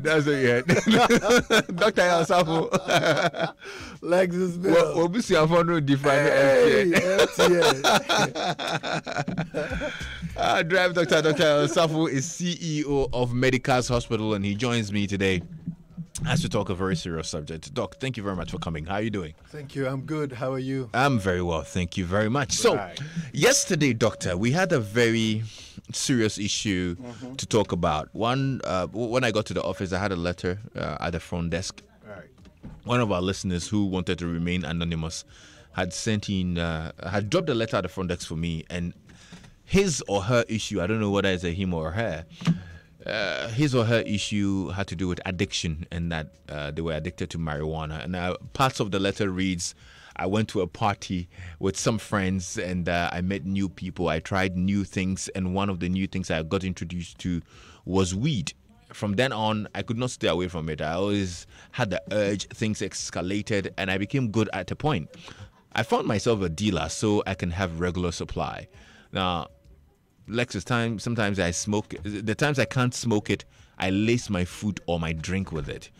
That's what you had. Dr. Yasafu. Lexus Bill. We'll be seeing for different Drive Doctor. Dr. Yasafu is CEO of Medicars Hospital, and he joins me today as we talk a very serious subject. Doc, thank you very much for coming. How are you doing? Thank you. I'm good. How are you? I'm very well. Thank you very much. So, yesterday, Doctor, we had a very serious issue to talk about. One, when I got to the office, I had a letter at the front desk. Right. One of our listeners who wanted to remain anonymous had had dropped a letter at the front desk for me, and his or her issue, I don't know whether it's a him or her, his or her issue had to do with addiction, and that they were addicted to marijuana. And parts of the letter reads, I went to a party with some friends and I met new people. I tried new things, and one of the new things I got introduced to was weed. From then on, I could not stay away from it. I always had the urge, things escalated, and I became good at a point. I found myself a dealer so I can have regular supply. Now, Lexus, sometimes I smoke. The times I can't smoke it, I lace my food or my drink with it.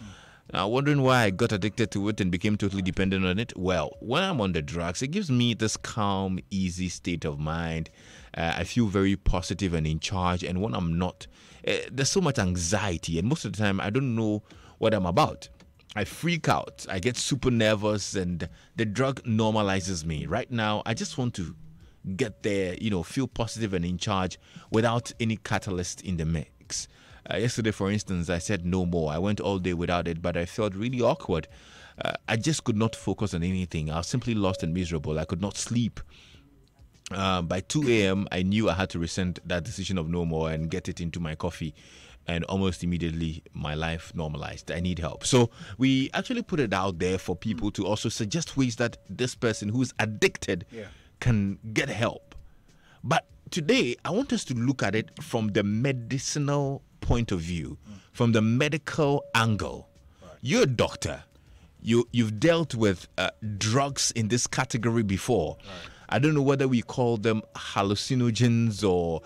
Now, wondering why I got addicted to it and became totally dependent on it? Well, when I'm on the drugs, it gives me this calm, easy state of mind. I feel very positive and in charge. And when I'm not, there's so much anxiety. And most of the time, I don't know what I'm about. I freak out. I get super nervous, and the drug normalizes me. Right now, I just want to get there, feel positive and in charge without any catalyst in the mix. Yesterday, for instance, I said no more. I went all day without it, but I felt really awkward. I just could not focus on anything. I was simply lost and miserable. I could not sleep. By 2 a.m., I knew I had to rescind that decision of no more and get it into my coffee. And almost immediately, my life normalized. I need help. So we actually put it out there for people to also suggest ways that this person who's addicted can get help. But today, I want us to look at it from the medicinal point of view, from the medical angle. Right. You're a doctor. You've dealt with drugs in this category before. Right. I don't know whether we call them hallucinogens or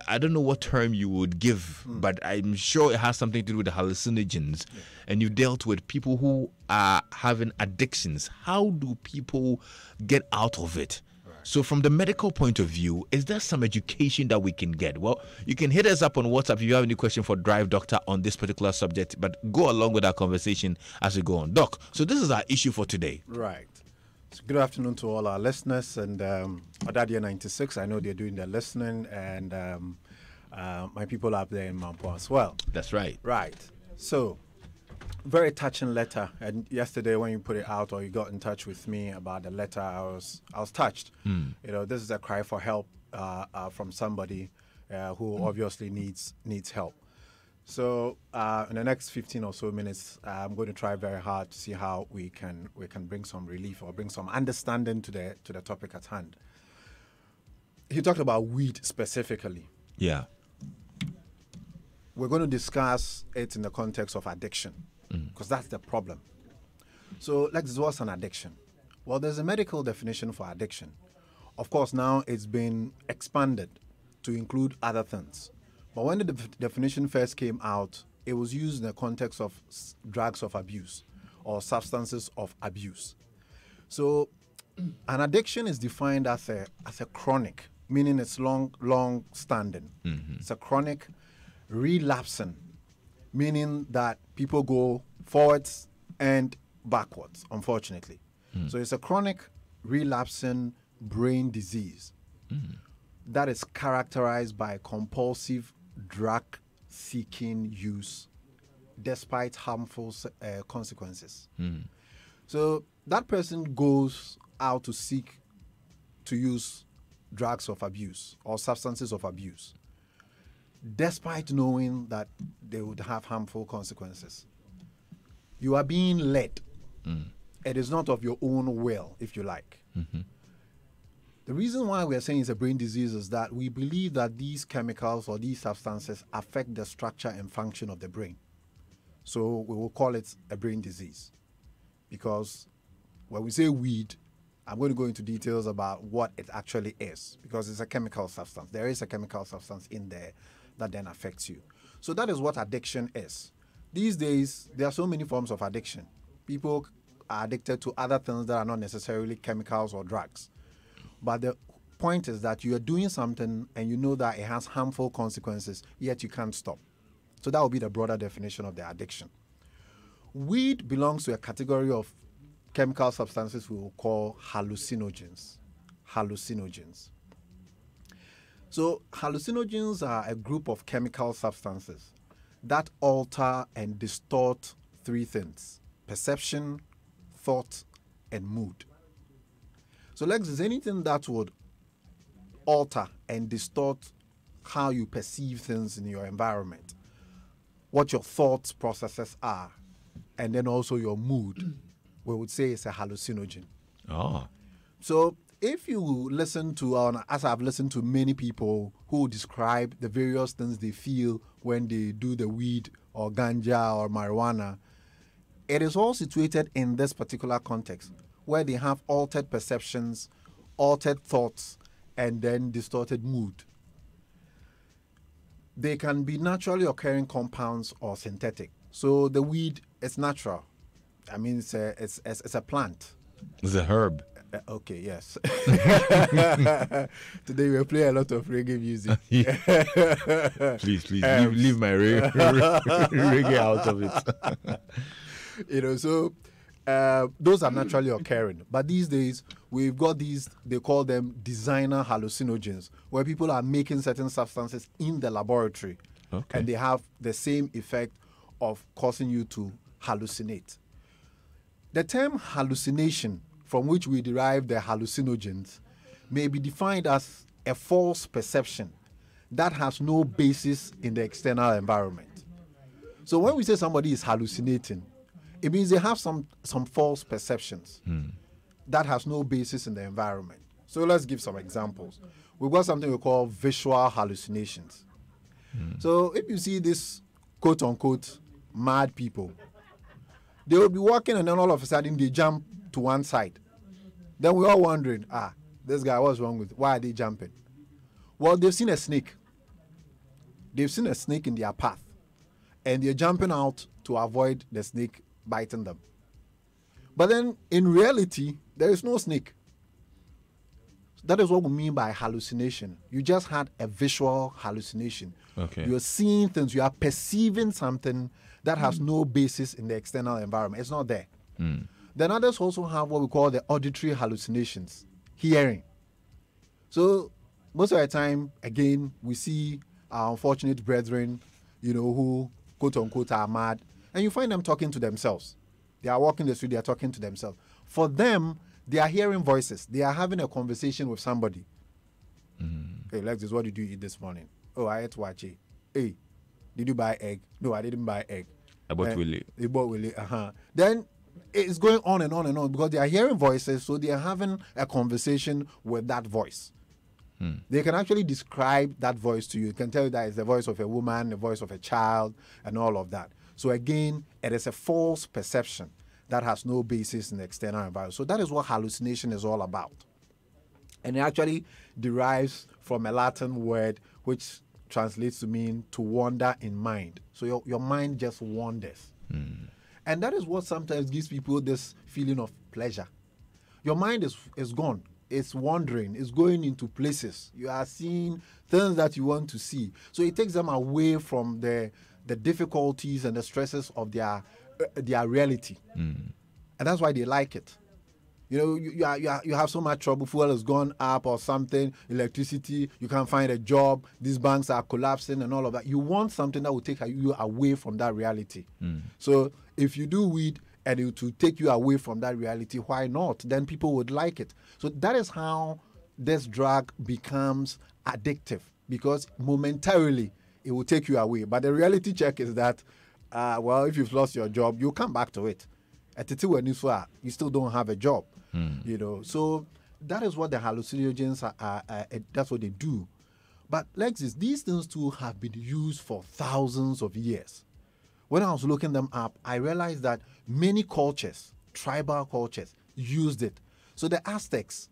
I don't know what term you would give, but I'm sure it has something to do with the hallucinogens. Yeah. And you dealt with people who are having addictions. How do people get out of it? So from the medical point of view, is there some education that we can get? Well, you can hit us up on WhatsApp if you have any question for Drive Doctor on this particular subject, but go along with our conversation as we go on. Doc, so this is our issue for today. Right. So good afternoon to all our listeners, and Adadia 96, I know they're doing their listening, and my people up there in Mampo as well. That's right. Right. So, very touching letter, and yesterday when you put it out or you got in touch with me about the letter, I was touched. This is a cry for help from somebody who obviously needs help. So in the next 15 or so minutes, I'm going to try very hard to see how we can bring some relief or bring some understanding to the topic at hand. He talked about weed specifically. Yeah. We're going to discuss it in the context of addiction, because that's the problem. So, what's an addiction? Well, there's a medical definition for addiction. Of course, now it's been expanded to include other things. But when the definition first came out, it was used in the context of drugs of abuse or substances of abuse. So, an addiction is defined as a chronic, meaning it's long standing. It's a chronic relapsing, meaning that people go forwards and backwards, unfortunately. So it's a chronic relapsing brain disease that is characterized by compulsive drug-seeking use despite harmful consequences. So that person goes out to seek to use drugs of abuse or substances of abuse, despite knowing that they would have harmful consequences. You are being led. It is not of your own will, if you like. The reason why we are saying it's a brain disease is that we believe that these chemicals or these substances affect the structure and function of the brain. So we will call it a brain disease. Because when we say weed, I'm going to go into details about what it actually is, because it's a chemical substance. There is a chemical substance in there that then affects you. So that is what addiction is. these days, there are so many forms of addiction. People are addicted to other things that are not necessarily chemicals or drugs. But the point is that you are doing something and you know that it has harmful consequences, yet you can't stop. So that would be the broader definition of the addiction. Weed belongs to a category of chemical substances we will call hallucinogens. Hallucinogens. So hallucinogens are a group of chemical substances that alter and distort three things: perception, thought, and mood. So Lex, is anything that would alter and distort how you perceive things in your environment, what your thoughts processes are, and then also your mood, we would say it's a hallucinogen. Oh. So if you listen to, as I've listened to many people who describe the various things they feel when they do the weed or ganja or marijuana, it is all situated in this particular context where they have altered perceptions, altered thoughts, and then distorted mood. They can be naturally occurring compounds or synthetic. So the weed is natural. I mean, it's a plant. It's a herb. Okay, yes. Today we'll play a lot of reggae music. Please, leave my reggae out of it. So those are naturally occurring. But these days, we've got these, they call them designer hallucinogens, where people are making certain substances in the laboratory. Okay. And they have the same effect of causing you to hallucinate. The term hallucination, from which we derive the hallucinogens, may be defined as a false perception that has no basis in the external environment. So when we say somebody is hallucinating, it means they have some false perceptions that has no basis in the environment. So let's give some examples. We've got something we call visual hallucinations. So if you see this quote-unquote mad people, they will be walking and then all of a sudden they jump to one side. Then we're all wondering, this guy, what's wrong with, why are they jumping? Well, they've seen a snake. They've seen a snake in their path. And they're jumping out to avoid the snake biting them. But then, in reality, there is no snake. That is what we mean by hallucination. You just had a visual hallucination. Okay. You're seeing things, you are perceiving something that has no basis in the external environment. It's not there. Then others also have what we call the auditory hallucinations, hearing. So most of the time, again, we see our unfortunate brethren, who quote unquote are mad, and you find them talking to themselves. They are walking the street, they are talking to themselves. For them, they are hearing voices. They are having a conversation with somebody. Hey, Lexus, what did you eat this morning? Oh, I ate wache. Hey, did you buy egg? No, I didn't buy egg. I bought Willie. You bought Willie. Then it's going on and on and on because they are hearing voices, so they are having a conversation with that voice. They can actually describe that voice to you. You can tell you that it's the voice of a woman, the voice of a child, and all of that. So again, it is a false perception that has no basis in the external environment. So that is what hallucination is all about. And it actually derives from a Latin word which translates to mean to wander in mind. So your mind just wanders. And that is what sometimes gives people this feeling of pleasure. Your mind is gone. It's wandering. It's going into places. You are seeing things that you want to see. So it takes them away from the difficulties and the stresses of their reality. And that's why they like it. You have so much trouble. Fuel has gone up or something. Electricity, you can't find a job. These banks are collapsing and all of that. You want something that will take you away from that reality. So if you do weed and it will take you away from that reality, why not? Then people would like it. So that is how this drug becomes addictive, because momentarily it will take you away. But the reality check is that, if you've lost your job, you'll come back to it. You still don't have a job. So that is what the hallucinogens are. That's what they do. But Lexis, these things too have been used for thousands of years. When I was looking them up, I realized that many cultures, tribal cultures, used it. So the Aztecs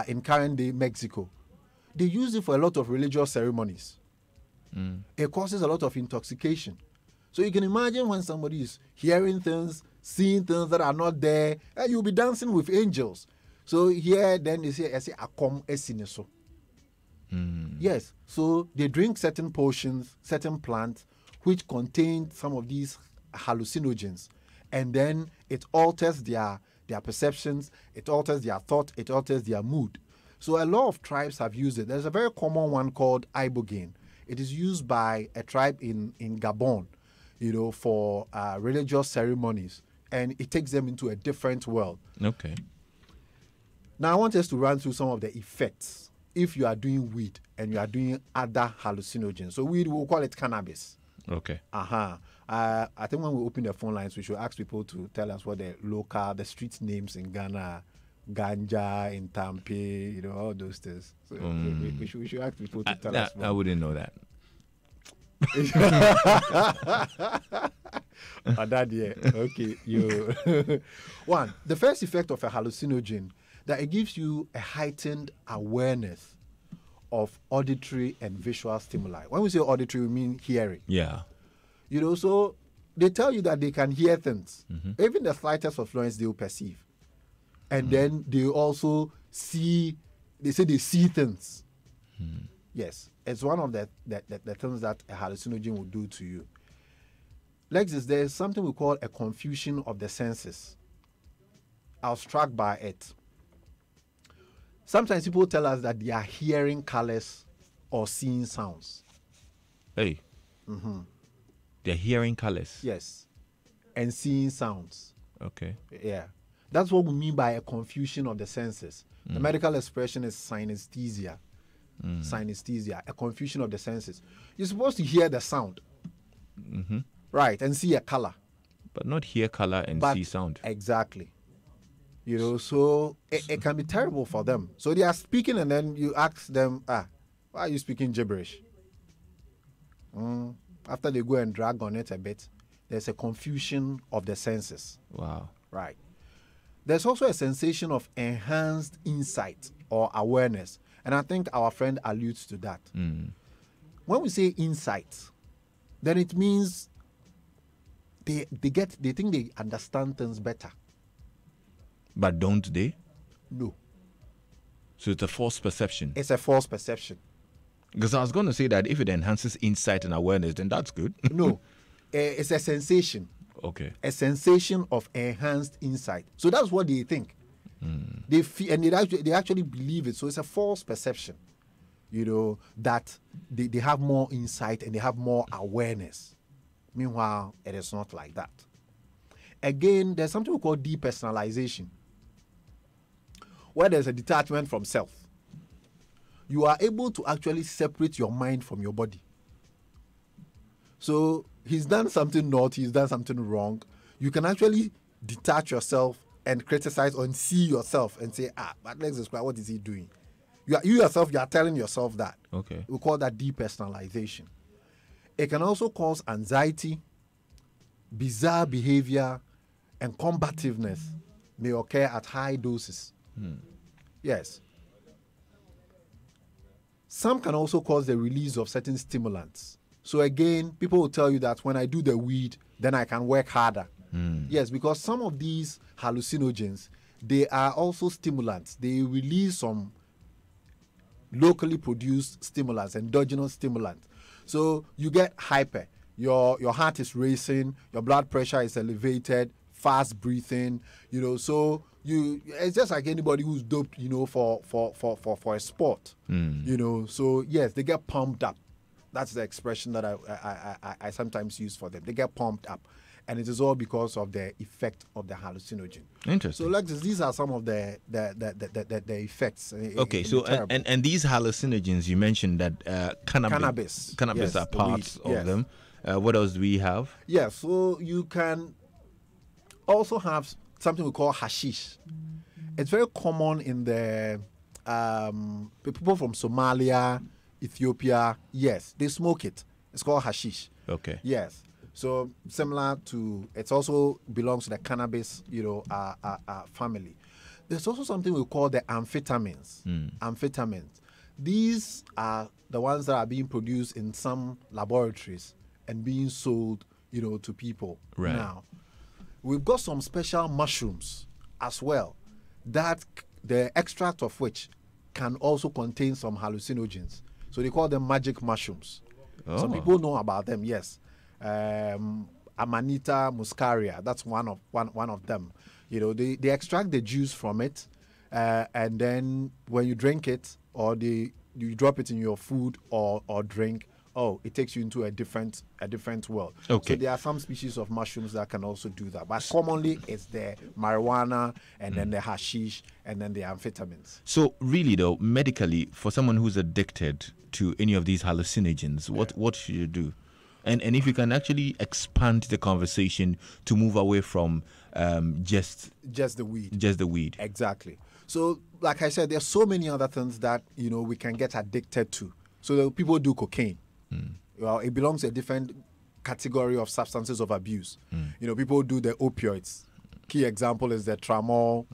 in current day Mexico, they use it for a lot of religious ceremonies. It causes a lot of intoxication. So you can imagine when somebody is hearing things, seeing things that are not there, and you'll be dancing with angels. So here, then they say, akom esineso. Yes, so they drink certain potions, certain plants, which contain some of these hallucinogens, and then it alters their perceptions, it alters their thought, it alters their mood. So a lot of tribes have used it. There's a very common one called ibogaine. It is used by a tribe in Gabon, for religious ceremonies, and it takes them into a different world. Okay. Now I want us to run through some of the effects if you are doing weed and you are doing other hallucinogens. So weed, we'll call it cannabis. Okay. I think when we open the phone lines, we should ask people to tell us what the street names in Ghana are. Ganja in Tampe, all those things. So we should ask people to tell us. I wouldn't know that. Okay, One, the first effect of a hallucinogen, that it gives you a heightened awareness of auditory and visual stimuli. When we say auditory, we mean hearing. Yeah. So they tell you that they can hear things. Even the slightest of noise they will perceive. And then they also see, they say they see things. Yes, it's one of the things that a hallucinogen will do to you. Lexis, there's something we call a confusion of the senses. I was struck by it. Sometimes people tell us that they are hearing colors or seeing sounds. Hey. They're hearing colors. Yes. And seeing sounds. Okay. Yeah. That's what we mean by a confusion of the senses. The medical expression is synesthesia. Synesthesia, a confusion of the senses. You're supposed to hear the sound, right, and see a color. But not hear color and see sound. Exactly. So it can be terrible for them. So they are speaking and then you ask them, why are you speaking gibberish? After they go and drag on it a bit, there's a confusion of the senses. Wow. Right. There's also a sensation of enhanced insight or awareness. And I think our friend alludes to that. When we say insight, then it means they think they understand things better. But don't they? No. So it's a false perception. It's a false perception. Because I was going to say that if it enhances insight and awareness, then that's good. No. It's a sensation. Okay. A sensation of enhanced insight. So that's what they think. They feel, and they actually believe it. So it's a false perception, that they have more insight and they have more awareness. Meanwhile, it is not like that. Again, there's something we call depersonalization, where there's a detachment from self. You are able to actually separate your mind from your body. So he's done something naughty, he's done something wrong. You can actually detach yourself and criticize or see yourself and say, but let's describe what is he doing. You yourself, you are telling yourself that. Okay. We call that depersonalization. It can also cause anxiety, bizarre behavior, and combativeness may occur at high doses. Yes. Some can also cause the release of certain stimulants. So again, people will tell you that when I do the weed, then I can work harder. Yes, because some of these hallucinogens, they are also stimulants. They release some locally produced stimulants, endogenous stimulants. So you get hyper. Your heart is racing, your blood pressure is elevated, fast breathing, so it's just like anybody who's doped, for a sport. So yes, they get pumped up. That's the expression that I sometimes use for them. They get pumped up. And it is all because of the effect of the hallucinogen. Interesting. So, Lexis, these are some of the effects. Okay, so and these hallucinogens, you mentioned that cannabis yes, are parts weed, of them. What else do we have? Yeah, so you can also have something we call hashish. It's very common in the people from Somalia, Ethiopia. Yes, they smoke it. It's called hashish. Okay. Yes. So similar to, it also belongs to the cannabis, family. There's also something we call the amphetamines. Amphetamines. These are the ones that are being produced in some laboratories and being sold, to people Right. now. We've got some special mushrooms as well, that the extract of which can also contain some hallucinogens. So they call them magic mushrooms. Some people know about them, yes. Amanita muscaria, that's one of them. They extract the juice from it, and then when you drink it, or you drop it in your food or drink, it takes you into a different world. Okay. So there are some species of mushrooms that can also do that, but commonly it's the marijuana, and then the hashish, and then the amphetamines. So really, though, medically, for someone who's addicted to any of these hallucinogens, what should you do? And if you can actually expand the conversation to move away from just the weed. Just the weed. Exactly. So, like I said, there's so many other things that we can get addicted to. So people do cocaine. Well, it belongs to a different category of substances of abuse. People do the opioids. Key example is the Tramol,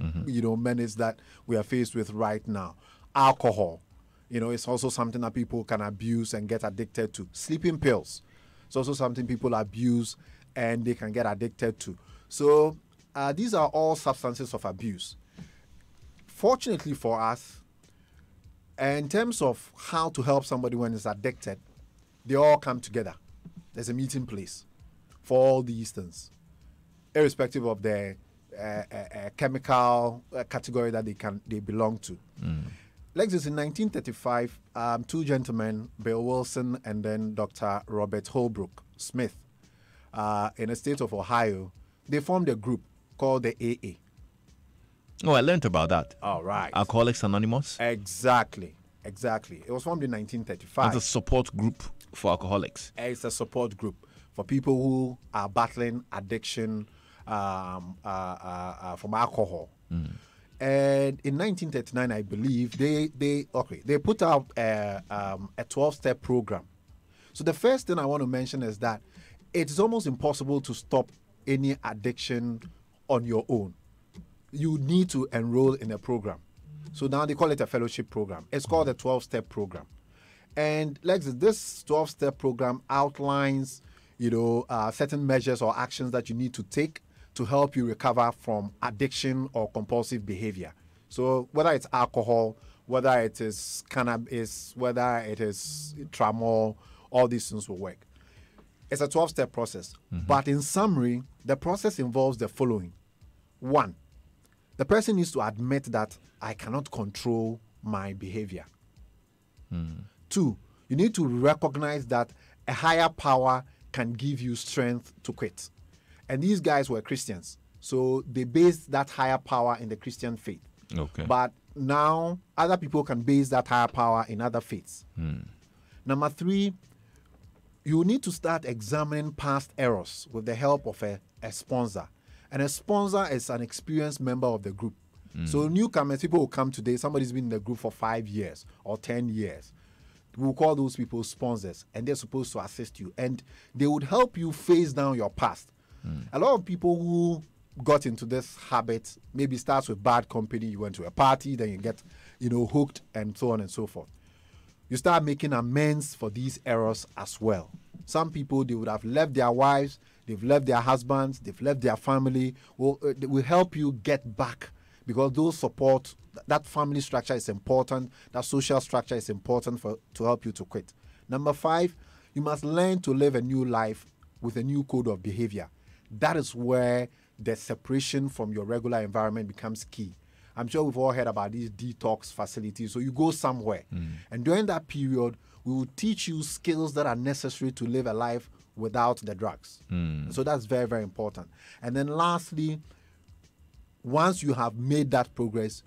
menace that we are faced with right now. Alcohol, it's also something that people can abuse and get addicted to. Sleeping pills, it's also something people abuse and they can get addicted to. So these are all substances of abuse. Fortunately for us, in terms of how to help somebody when it's addicted, they all come together. There's a meeting place for all these things, irrespective of the chemical category that they belong to. Like this, in 1935, two gentlemen, Bill Wilson and then Dr. Robert Holbrook Smith, in the state of Ohio, they formed a group called the AA. Oh, I learned about that. All right. Alcoholics Anonymous. Exactly. It was formed in 1935. It's a support group for alcoholics. It's a support group for people who are battling addiction from alcohol. And in 1939, I believe they put out a 12-step program. So the first thing I want to mention is that it's almost impossible to stop any addiction on your own. You need to enroll in a program. So now they call it a fellowship program. It's called a 12-step program. And Lex, this 12-step program outlines, certain measures or actions that you need to take to help you recover from addiction or compulsive behavior. So whether it's alcohol, whether it is cannabis, whether it is Tramol, all these things will work. It's a 12-step process. But in summary, the process involves the following. 1, the person needs to admit that I cannot control my behavior. 2, you need to recognize that a higher power can give you strength to quit. And these guys were Christians, so they based that higher power in the Christian faith. Okay. But now other people can base that higher power in other faiths. Number 3, you need to start examining past errors with the help of a sponsor. And a sponsor is an experienced member of the group. So newcomers, people will come today, somebody's been in the group for 5 years or 10 years. We'll call those people sponsors, and they're supposed to assist you. And they would help you face down your past. A lot of people who got into this habit maybe starts with bad company. You went to a party, then you get, hooked, and so on and so forth. You start making amends for these errors as well. Some people, they would have left their wives, they've left their husbands, they've left their family. Well, they will help you get back, because those support, that family structure is important, that social structure is important to help you to quit. Number 5, you must learn to live a new life with a new code of behavior. That is where the separation from your regular environment becomes key. I'm sure we've all heard about these detox facilities. So you go somewhere, and during that period, we will teach you skills that are necessary to live a life without the drugs. So that's very, very important. And then lastly, once you have made that progress,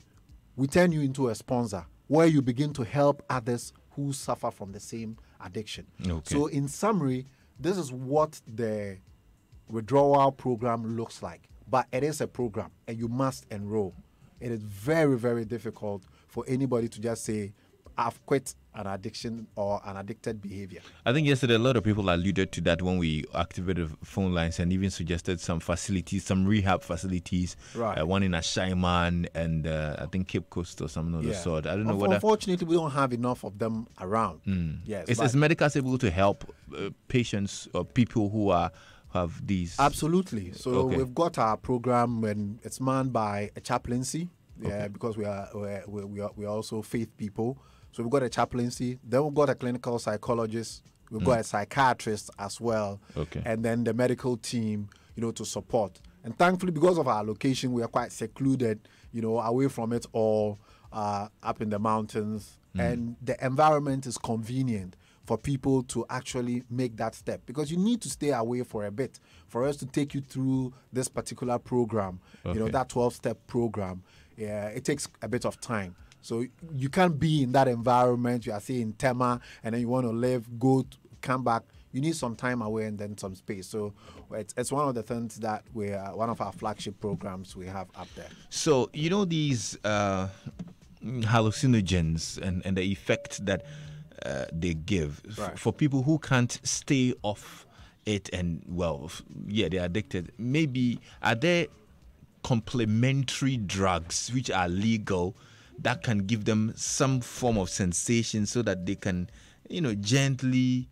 we turn you into a sponsor where you begin to help others who suffer from the same addiction. Okay. So in summary, this is what the withdrawal program looks like. But it is a program, and you must enroll. It is very, very difficult for anybody to just say, I've quit an addiction or an addicted behavior. I think yesterday a lot of people alluded to that when we activated phone lines and even suggested some facilities, some rehab facilities. Right. One in Ashaiman and I think Cape Coast or something of the sort. I don't know whether... Unfortunately, we don't have enough of them around. Yes. Is Medicas able to help patients or people who have these? Absolutely. So Okay. we've got our program, and it's manned by a chaplaincy. Yeah, Okay. because we are also faith people. So we've got a chaplaincy. Then we've got a clinical psychologist. We've got a psychiatrist as well. Okay. And then the medical team, to support. And thankfully, because of our location, we are quite secluded, away from it all, up in the mountains. And the environment is convenient for people to actually make that step, because you need to stay away for a bit for us to take you through this particular program, Okay. that 12-step program. Yeah, it takes a bit of time. So you can't be in that environment. You are, say, in Tema, and then you want to live, come back. You need some time away and then some space. So it's one of the things that one of our flagship programs we have up there. So, these hallucinogens and the effect that they give Right. for people who can't stay off it and, they're addicted. Maybe, are there complementary drugs which are legal that can give them some form of sensation so that they can, gently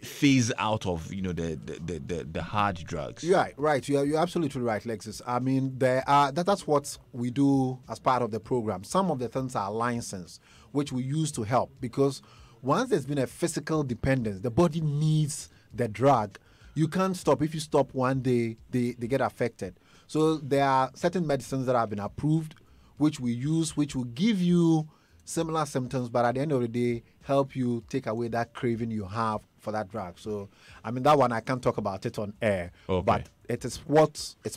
phase out of, the hard drugs? Right. You're absolutely right, Lexus. I mean, that's what we do as part of the program. Some of the things are licensed, which we use to help, because once there's been a physical dependence, the body needs the drug. You can't stop. If you stop one day, they get affected. So there are certain medicines that have been approved, which we use, which will give you similar symptoms, but at the end of the day, help you take away that craving you have for that drug. So, I mean, that one I can't talk about it on air, Okay. but it's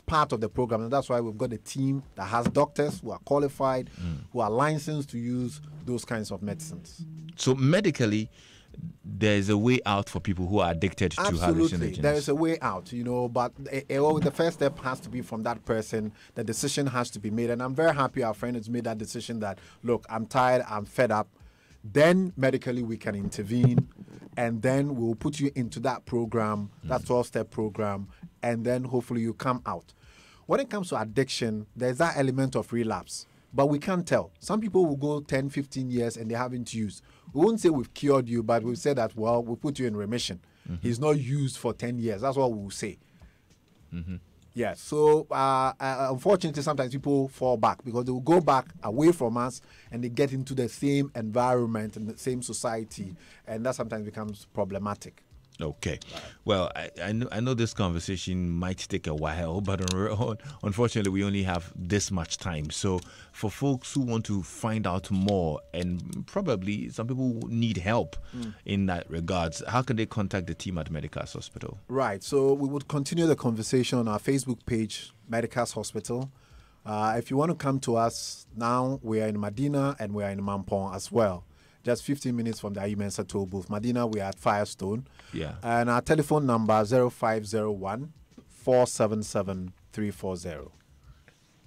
part of the program, and that's why we've got a team that has doctors who are qualified, who are licensed to use those kinds of medicines. So medically, there's a way out for people who are addicted to Absolutely, hallucinogens. there is a way out, but the first step has to be from that person. The decision has to be made, and I'm very happy our friend has made that decision that, look, I'm tired, I'm fed up. Then medically we can intervene, and then we'll put you into that program, that 12-step program, and then hopefully you come out. When it comes to addiction, there's that element of relapse, but we can't tell. Some people will go 10, 15 years and they haven't used. We won't say we've cured you, but we'll say that, well, we'll put you in remission. He's not used for 10 years. That's what we'll say. Yeah, so unfortunately, sometimes people fall back because they will go back away from us and they get into the same environment and the same society, and that sometimes becomes problematic. Okay. Well, I know this conversation might take a while, but unfortunately, we only have this much time. So for folks who want to find out more, and probably some people need help in that regards, how can they contact the team at Medicas Hospital? Right, so we would continue the conversation on our Facebook page, Medicas Hospital. If you want to come to us now, we are in Medina and we are in Mampong as well. Just 15 minutes from the Ayumensa toll booth. Medina, we are at Firestone. Yeah. And our telephone number 0501 477 340.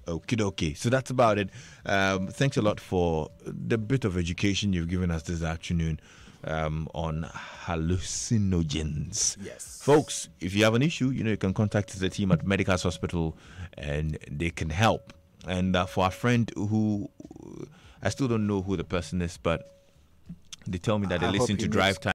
Okay. So that's about it. Thanks a lot for the bit of education you've given us this afternoon on hallucinogens. Yes. Folks, if you have an issue, you can contact the team at Medicas Hospital and they can help. And for our friend who, I still don't know who the person is, but they tell me that they I listen hope to he Drive knows. Time.